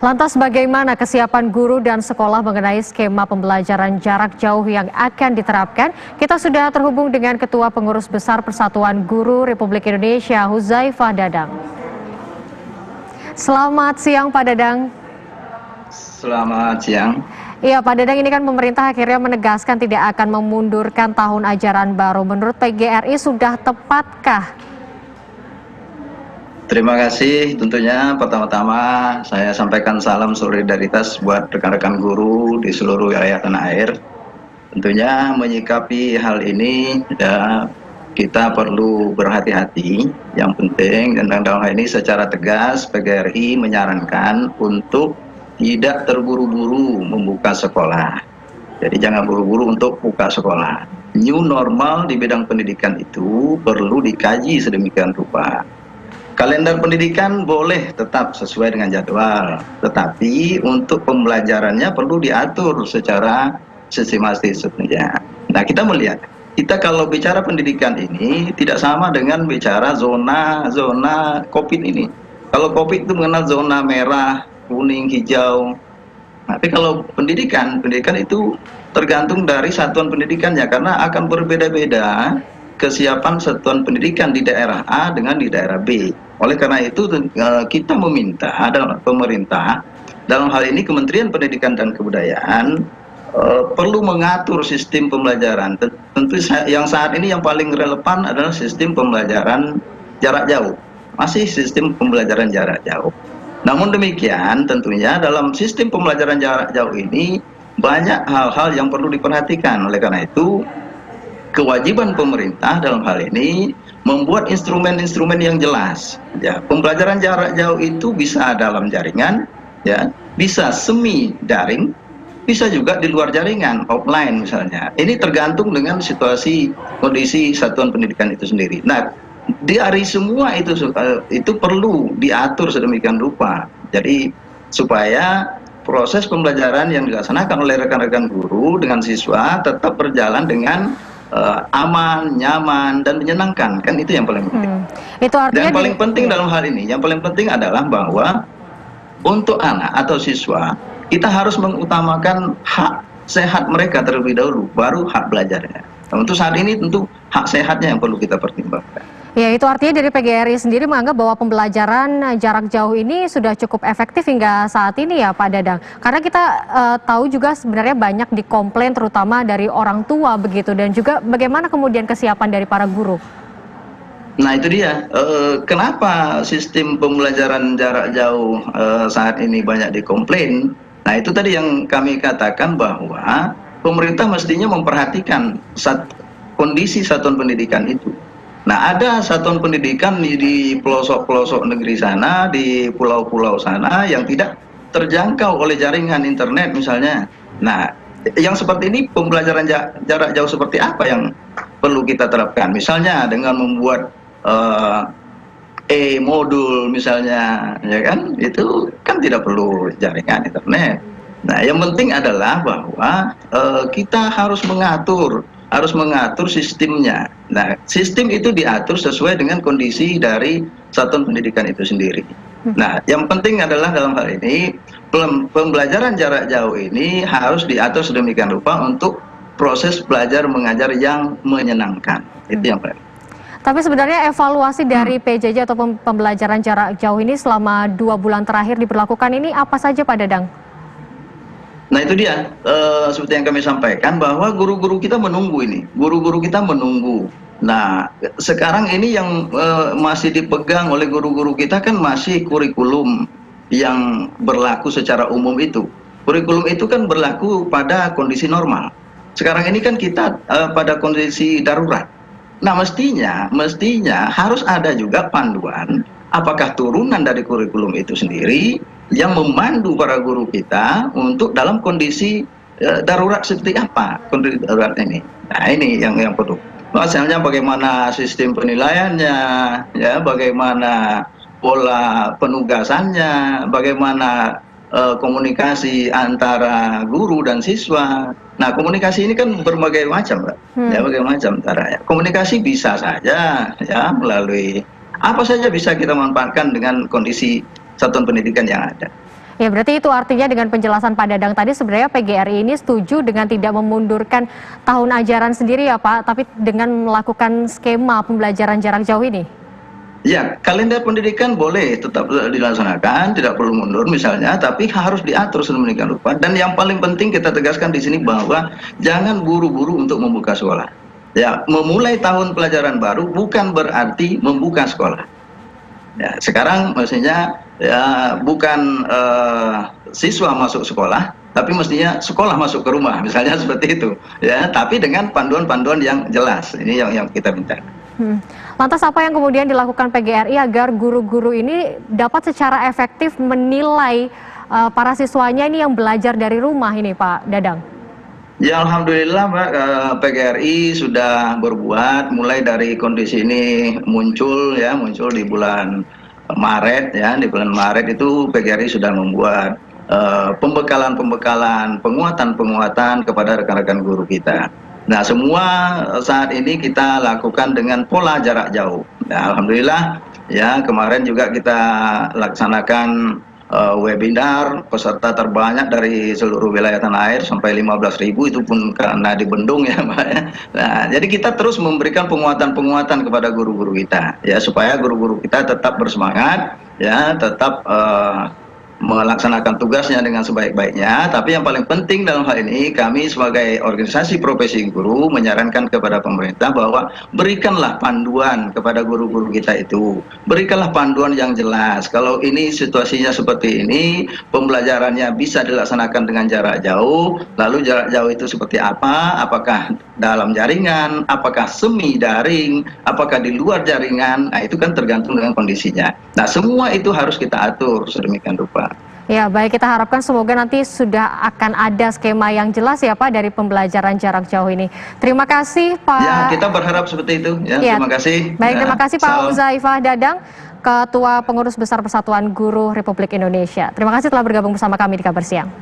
Lantas bagaimana kesiapan guru dan sekolah mengenai skema pembelajaran jarak jauh yang akan diterapkan? Kita sudah terhubung dengan Ketua Pengurus Besar Persatuan Guru Republik Indonesia, Huzaifah Dadang. Selamat siang Pak Dadang. Selamat siang. Iya Pak Dadang, ini kan pemerintah akhirnya menegaskan tidak akan memundurkan tahun ajaran baru. Menurut PGRI sudah tepatkah? Terima kasih. Tentunya pertama-tama saya sampaikan salam solidaritas buat rekan-rekan guru di seluruh wilayah tanah air. Tentunya menyikapi hal ini ya, kita perlu berhati-hati. Yang penting dan dalam hal ini secara tegas PGRI menyarankan untuk tidak terburu-buru membuka sekolah. Jadi jangan buru-buru untuk buka sekolah. New normal di bidang pendidikan itu perlu dikaji sedemikian rupa. Kalender pendidikan boleh tetap sesuai dengan jadwal, tetapi untuk pembelajarannya perlu diatur secara sistematis tentunya. Nah, kita melihat, kita kalau bicara pendidikan ini tidak sama dengan bicara zona COVID ini. Kalau COVID itu mengenal zona merah, kuning, hijau. Tapi kalau pendidikan itu tergantung dari satuan pendidikannya, karena akan berbeda-beda kesiapan satuan pendidikan di daerah A dengan di daerah B. Oleh karena itu kita meminta dalam pemerintah, dalam hal ini Kementerian Pendidikan dan Kebudayaan perlu mengatur sistem pembelajaran. Tentu yang saat ini yang paling relevan adalah sistem pembelajaran jarak jauh. Masih sistem pembelajaran jarak jauh. Namun demikian tentunya dalam sistem pembelajaran jarak jauh ini banyak hal-hal yang perlu diperhatikan. Oleh karena itu kewajiban pemerintah dalam hal ini membuat instrumen-instrumen yang jelas. Ya, pembelajaran jarak jauh itu bisa dalam jaringan, ya, bisa semi daring, bisa juga di luar jaringan, offline misalnya. Ini tergantung dengan situasi kondisi satuan pendidikan itu sendiri. Nah, dari semua itu perlu diatur sedemikian rupa. Jadi supaya proses pembelajaran yang dilaksanakan oleh rekan-rekan guru dengan siswa tetap berjalan dengan aman, nyaman, dan menyenangkan, kan itu yang paling penting. Itu artinya dan paling penting dalam hal ini, yang paling penting adalah bahwa untuk anak atau siswa kita harus mengutamakan hak sehat mereka terlebih dahulu, baru hak belajarnya. Nah, untuk saat ini tentu hak sehatnya yang perlu kita pertimbangkan. Ya, itu artinya dari PGRI sendiri menganggap bahwa pembelajaran jarak jauh ini sudah cukup efektif hingga saat ini ya Pak Dadang. Karena kita tahu juga sebenarnya banyak dikomplain terutama dari orang tua begitu, dan juga bagaimana kemudian kesiapan dari para guru. Nah itu dia, kenapa sistem pembelajaran jarak jauh saat ini banyak dikomplain. Nah itu tadi yang kami katakan bahwa pemerintah mestinya memperhatikan kondisi satuan pendidikan itu. Nah, ada satuan pendidikan di pelosok-pelosok negeri sana, di pulau-pulau sana yang tidak terjangkau oleh jaringan internet misalnya. Nah, yang seperti ini pembelajaran jarak jauh seperti apa yang perlu kita terapkan? Misalnya dengan membuat e-modul misalnya, ya kan? Itu kan tidak perlu jaringan internet. Nah, yang penting adalah bahwa kita harus mengatur sistemnya. Nah, sistem itu diatur sesuai dengan kondisi dari satuan pendidikan itu sendiri. Nah, yang penting adalah dalam hal ini pembelajaran jarak jauh ini harus diatur sedemikian rupa untuk proses belajar mengajar yang menyenangkan. Itu yang penting. Tapi sebenarnya evaluasi dari PJJ atau pembelajaran jarak jauh ini selama 2 bulan terakhir diberlakukan ini apa saja Pak Dadang? Nah itu dia, seperti yang kami sampaikan bahwa guru-guru kita menunggu ini, guru-guru kita menunggu. Nah sekarang ini yang masih dipegang oleh guru-guru kita kan masih kurikulum yang berlaku secara umum itu. Kurikulum itu kan berlaku pada kondisi normal. Sekarang ini kan kita pada kondisi darurat. Nah mestinya harus ada juga panduan apakah turunan dari kurikulum itu sendiri yang memandu para guru kita untuk dalam kondisi darurat seperti apa kondisi darurat ini. Nah ini yang perlu. Misalnya bagaimana sistem penilaiannya, ya, bagaimana pola penugasannya, bagaimana komunikasi antara guru dan siswa. Nah komunikasi ini kan berbagai macam, Mbak. Ya berbagai macam cara. Komunikasi bisa saja ya melalui apa saja bisa kita manfaatkan dengan kondisi satuan pendidikan yang ada. Ya, berarti itu artinya dengan penjelasan Pak Dadang tadi sebenarnya PGRI ini setuju dengan tidak memundurkan tahun ajaran sendiri ya Pak, tapi dengan melakukan skema pembelajaran jarak jauh ini. Ya, kalender pendidikan boleh tetap dilaksanakan, tidak perlu mundur misalnya, tapi harus diatur sedemikian rupa. Dan yang paling penting kita tegaskan di sini bahwa jangan buru-buru untuk membuka sekolah. Ya, memulai tahun pelajaran baru bukan berarti membuka sekolah. Ya, sekarang mestinya ya bukan siswa masuk sekolah, tapi mestinya sekolah masuk ke rumah, misalnya seperti itu. Ya, tapi dengan panduan-panduan yang jelas. Ini yang kita minta. Lantas apa yang kemudian dilakukan PGRI agar guru-guru ini dapat secara efektif menilai para siswanya ini yang belajar dari rumah ini Pak Dadang? Ya alhamdulillah Mbak, PGRI sudah berbuat mulai dari kondisi ini muncul di bulan Maret ya, di bulan Maret itu PGRI sudah membuat pembekalan-pembekalan, penguatan-penguatan kepada rekan-rekan guru kita. Nah, semua saat ini kita lakukan dengan pola jarak jauh. Nah, alhamdulillah ya, kemarin juga kita laksanakan webinar peserta terbanyak dari seluruh wilayah tanah air sampai 15.000, itu pun karena di Bendung ya Mbak ya. Nah, jadi kita terus memberikan penguatan-penguatan kepada guru-guru kita ya, supaya guru-guru kita tetap bersemangat ya, tetap melaksanakan tugasnya dengan sebaik-baiknya. Tapi yang paling penting dalam hal ini, kami sebagai organisasi profesi guru menyarankan kepada pemerintah bahwa berikanlah panduan kepada guru-guru kita itu, berikanlah panduan yang jelas. Kalau ini situasinya seperti ini, pembelajarannya bisa dilaksanakan dengan jarak jauh, lalu jarak jauh itu seperti apa, apakah dalam jaringan, apakah semi daring, apakah di luar jaringan, nah itu kan tergantung dengan kondisinya. Nah, semua itu harus kita atur sedemikian rupa. Ya, baik, kita harapkan semoga nanti sudah akan ada skema yang jelas ya Pak dari pembelajaran jarak jauh ini. Terima kasih Pak. Ya, kita berharap seperti itu ya. Terima kasih. Baik, terima kasih Pak Salam. Huzaifah Dadang, Ketua Pengurus Besar Persatuan Guru Republik Indonesia. Terima kasih telah bergabung bersama kami di Kabar Siang.